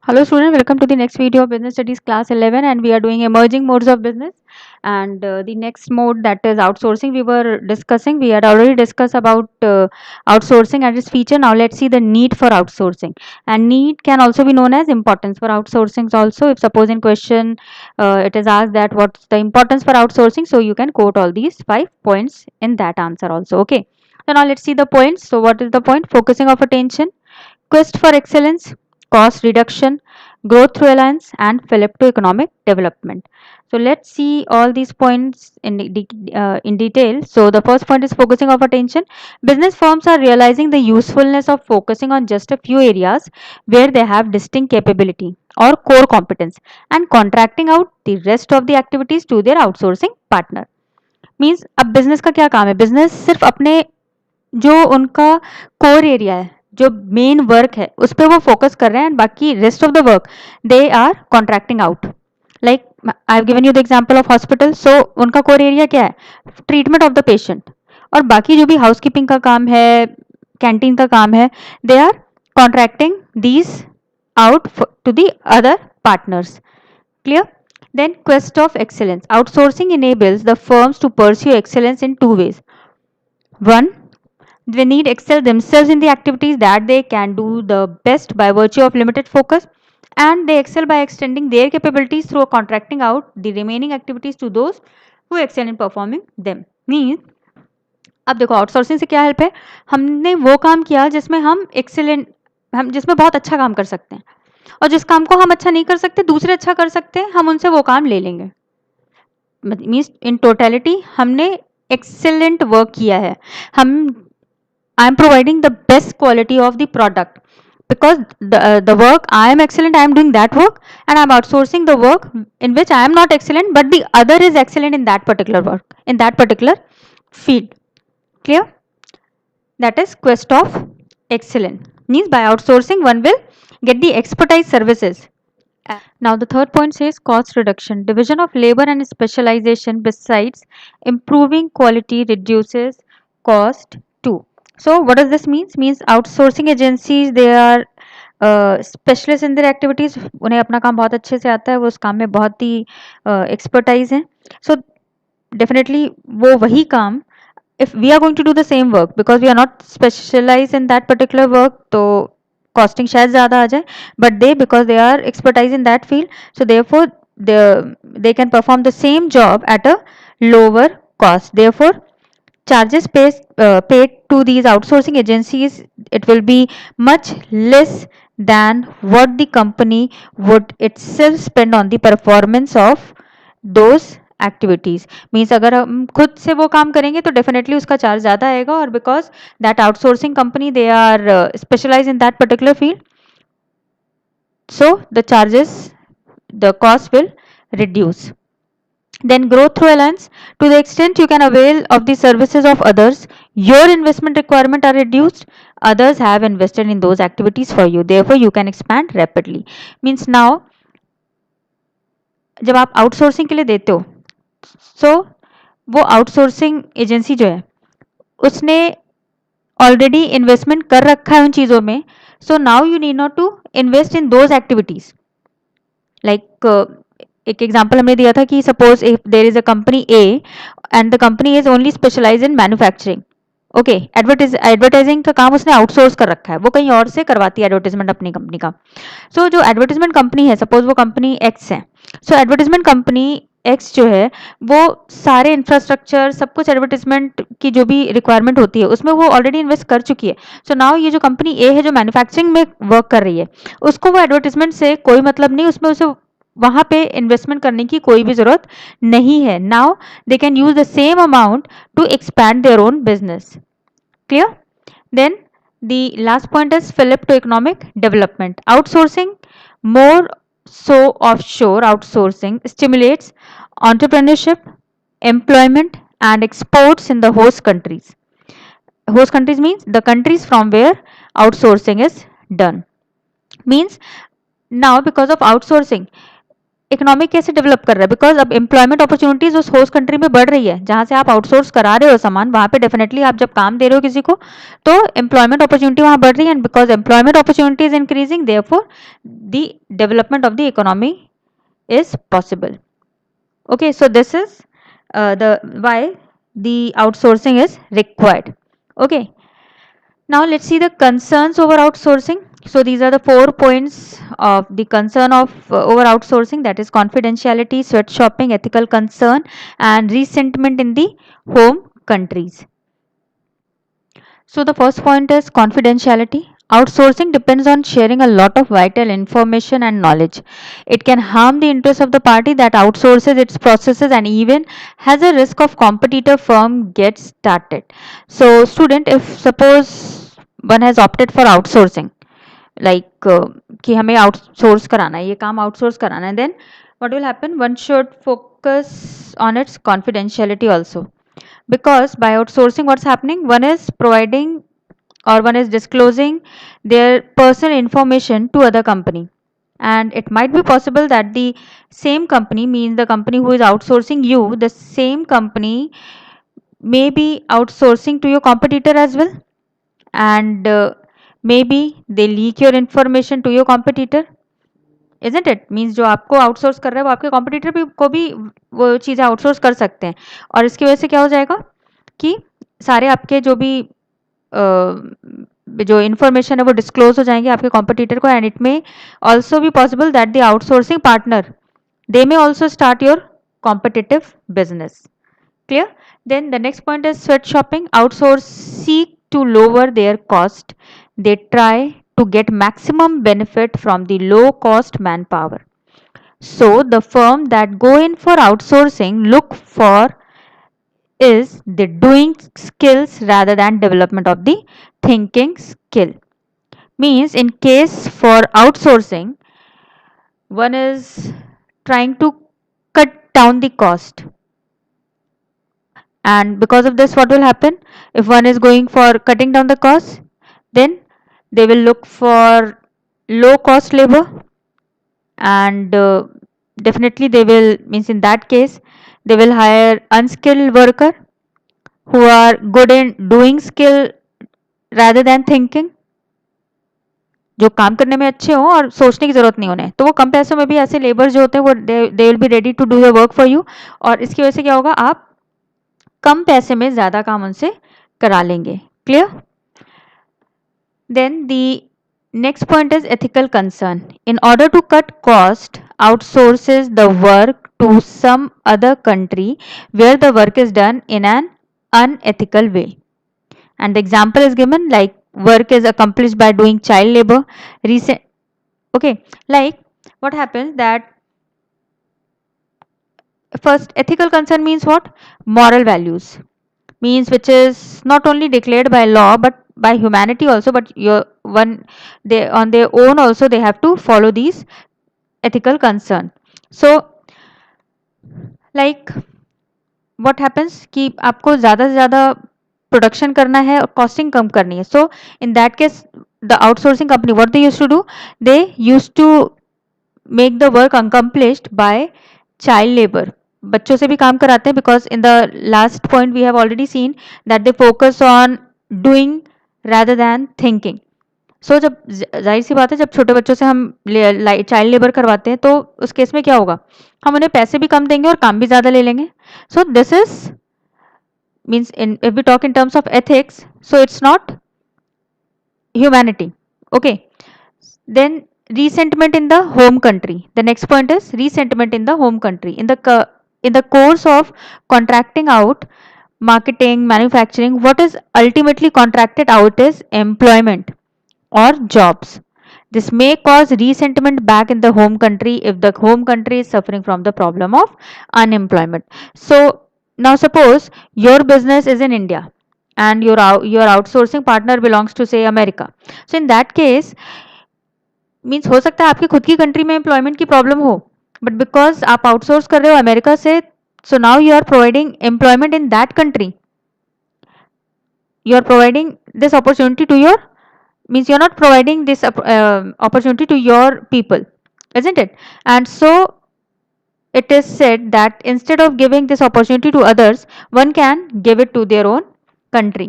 Hello student, welcome to the next video of Business Studies class 11, and we are doing emerging modes of business. And the next mode, that is outsourcing, we had already discussed about outsourcing and its feature. Now let's see the need for outsourcing. And need can also be known as importance for outsourcing also. If suppose in question it is asked that what's the importance for outsourcing, so you can quote all these 5 points in that answer also. Okay. So now let's see the points. So what is the point? Focusing of attention, quest for excellence, cost reduction, growth through alliance, and Philip to economic development. So let's see all these points in detail. So the first point is focusing of attention. Business firms are realizing the usefulness of focusing on just a few areas where they have distinct capability or core competence and contracting out the rest of the activities to their outsourcing partner. Means अब business का क्या काम है? Business सिर्फ अपने जो उनका core area है, जो मेन वर्क है, उस पर वो फोकस कर रहे हैं, एंड बाकी rest of the work they are contracting out. Like I have given you the example of hospital. So उनका कोर एरिया क्या है? Treatment of the patient. और बाकी जो भी हाउसकीपिंग का काम है, कैंटीन का काम है, they are contracting these out to the other partners. Clear? Then quest of excellence. Outsourcing enables the firms to pursue excellence in two ways. One, they need excel themselves in the activities that they can do the best by virtue of limited focus, and they excel by extending their capabilities through contracting out the remaining activities to those who excel in performing them. Means अब देखो outsourcing से क्या help है? हमने वो काम किया जिसमें हम जिसमें बहुत अच्छा काम कर सकते हैं, और जिस काम को हम अच्छा नहीं कर सकते, दूसरे अच्छा कर सकते हैं, हम उनसे वो काम ले लेंगे. मीन्स इन टोटलिटी हमने एक्सेलेंट वर्क किया है. हम I am providing the best quality of the product because the work I am excellent, I am doing that work, and I am outsourcing the work in which I am not excellent, but the other is excellent in that particular work, in that particular field. Clear? That is quest of excellence. Means by outsourcing one will get the expertise services. Now the third point says cost reduction. Division of labor and specialization besides improving quality reduces cost too. So what does this means? Means outsourcing agencies, they are specialist in their activities. उन्हें अपना काम बहुत अच्छे से आता है, वो उस काम में बहुत ही एक्सपर्टाइज हैं. सो डेफिनेटली वो वही काम, if we are going to do the same work because we are not specialized in that particular work, तो कॉस्टिंग शायद ज़्यादा आ जाए, but they because they are expertise in that field, so therefore they can perform the same job at a lower cost. Therefore charges paid to these outsourcing agencies, it will be much less than what the company would itself spend on the performance of those activities. Means अगर हम खुद से वो काम करेंगे तो definitely उसका charge ज़्यादा आएगा, और because that outsourcing company they are specialise in that particular field, so the charges, the cost will reduce. Then growth through alliance. To the extent you can avail of the services of others, your investment requirement are reduced. Others have invested in those activities for you, therefore you can expand rapidly. Means now जब आप outsourcing के लिए देते हो, सो वो outsourcing agency जो है उसने ऑलरेडी इन्वेस्टमेंट कर रखा है उन चीज़ों में. So now you need not to invest in those activities. Like एक एग्जाम्पल हमने दिया था कि suppose if there is a company A and the company is only specialise in manufacturing. Okay, advertising का काम उसने आउटसोर्स कर रखा है, वो कहीं और से करवाती है एडवर्टाइजमेंट अपनी कंपनी का. सो जो एडवर्टाइजमेंट कंपनी है, सपोज वो कंपनी एक्स है, सो एडवर्टाइजमेंट कंपनी एक्स जो है वो सारे इंफ्रास्ट्रक्चर सब कुछ एडवर्टाइजमेंट की जो भी रिक्वायरमेंट होती है उसमें वो ऑलरेडी इन्वेस्ट कर चुकी है. सो नाउ ये जो कंपनी ए है जो मैन्युफैक्चरिंग में वर्क कर रही है, उसको वो एडवर्टाइजमेंट से कोई मतलब नहीं, उसमें उसे वहाँ पे इन्वेस्टमेंट करने की कोई भी ज़रूरत नहीं है. Now they can use the same amount to expand their own business. Clear? Then the last point is Philip to economic development. Outsourcing, more so offshore outsourcing, stimulates entrepreneurship, employment, and exports in the host countries. Host countries means the countries from where outsourcing is done. Means now because of outsourcing, economy कैसे develop कर रहा है, because अब employment opportunities उस host country में बढ़ रही है जहां से आप आउटसोर्स करा रहे हो सामान, वहां पे डेफिनेटली आप जब काम दे रहे हो किसी को तो एम्प्लॉयमेंट अपॉर्चुनिटी वहां बढ़ रही है, and because employment opportunity is increasing therefore the development of the economy is possible. Okay, so this is the why the outsourcing is required. Okay, now let's see the concerns over outsourcing. So these are the 4 points of the concern of over outsourcing, that is confidentiality, sweatshopping, ethical concern, and resentment in the home countries. So the first point is confidentiality. Outsourcing depends on sharing a lot of vital information and knowledge. It can harm the interest of the party that outsources its processes and even has a risk of competitor firm gets started. So student, if suppose one has opted for outsourcing, like कि हमें outsource कराना है, ये काम outsource कराना है, then what will happen? One should focus on its confidentiality also. Because by outsourcing, what's happening? One is providing or one is disclosing their personal information to other company, and it might be possible that the same company, means the company who is outsourcing you, the same company may be outsourcing to your competitor as well, and maybe they leak your information to your competitor, isn't it? Means जो आपको outsource कर रहा है वो आपके competitor भी को भी वो चीज़ें आउटसोर्स कर सकते हैं, और इसकी वजह से क्या हो जाएगा कि सारे आपके जो भी जो इन्फॉर्मेशन है वो डिस्क्लोज हो जाएंगे आपके कॉम्पिटिटर को, and it may also be possible that the outsourcing partner they may also start your competitive business. Clear? Then the next point is sweat shopping. Outsource seek to lower their cost. They try to get maximum benefit from the low cost manpower. So the firm that go in for outsourcing look for is the doing skills rather than development of the thinking skill. Means in case for outsourcing, one is trying to cut down the cost, and because of this what will happen, if one is going for cutting down the cost, then they will look for low cost labor, and definitely they will, means in that case they will hire unskilled worker who are good in doing skill rather than thinking, जो काम करने में अच्छे हों और सोचने की ज़रूरत नहीं उन्हें, तो वो कम पैसों में भी ऐसे लेबर जो होते हैं वो they will be ready to do the work for you, और इसकी वजह से क्या होगा, आप कम पैसे में ज़्यादा काम उनसे करा लेंगे. Clear? Then the next point is ethical concern. In order to cut cost, outsources the work to some other country where the work is done in an unethical way. And the example is given, like work is accomplished by doing child labor. Okay, like what happens that first ethical concern means what? Moral values, means which is not only declared by law but by humanity also, but they on their own also they have to follow these ethical concern. So like what happens कि आपको ज़्यादा से ज़्यादा production करना है और costing कम करनी है. So in that case the outsourcing company what they used to do, they used to make the work accomplished by child labour. बच्चों से भी काम कराते हैं, because in the last point we have already seen that they focus on doing rather than thinking. So जब जाहिर सी बात है जब छोटे बच्चों से हम चाइल्ड लेबर करवाते हैं तो उस केस में क्या होगा, हम उन्हें पैसे भी कम देंगे और काम भी ज़्यादा ले लेंगे. So this is means if we talk in terms of ethics, so it's not humanity. Okay, then resentment in the home country. The next point is resentment in the home country. In the course of contracting out marketing, manufacturing, what is ultimately contracted out is employment or jobs. This may cause resentment back in the home country if the home country is suffering from the problem of unemployment. So now suppose your business is in India and your outsourcing partner belongs to say America. So in that case means हो सकता है आपकी खुद की country में employment की problem हो, but because आप आउटसोर्स कर रहे हो अमेरिका से, so now you are providing employment in that country, you are providing this opportunity to your, means you're not providing this opportunity to your people, isn't it? And so it is said that instead of giving this opportunity to others, one can give it to their own country.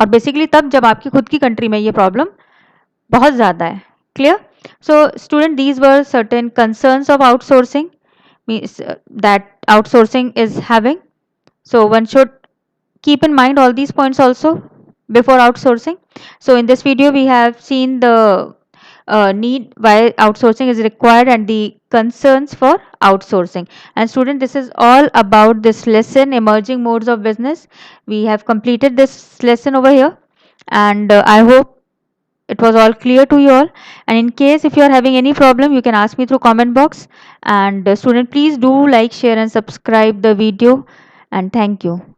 और basically तब जब आपकी खुद की country में ये problem बहुत ज़्यादा है. Clear? So student, these were certain concerns of outsourcing, means that outsourcing is having. So one should keep in mind all these points also before outsourcing. So in this video we have seen the need why outsourcing is required and the concerns for outsourcing. And student, this is all about this lesson, emerging modes of business. We have completed this lesson over here, and I hope it was all clear to you all. And in case if you are having any problem, you can ask me through comment box. And student, please do like, share and subscribe the video, and thank you.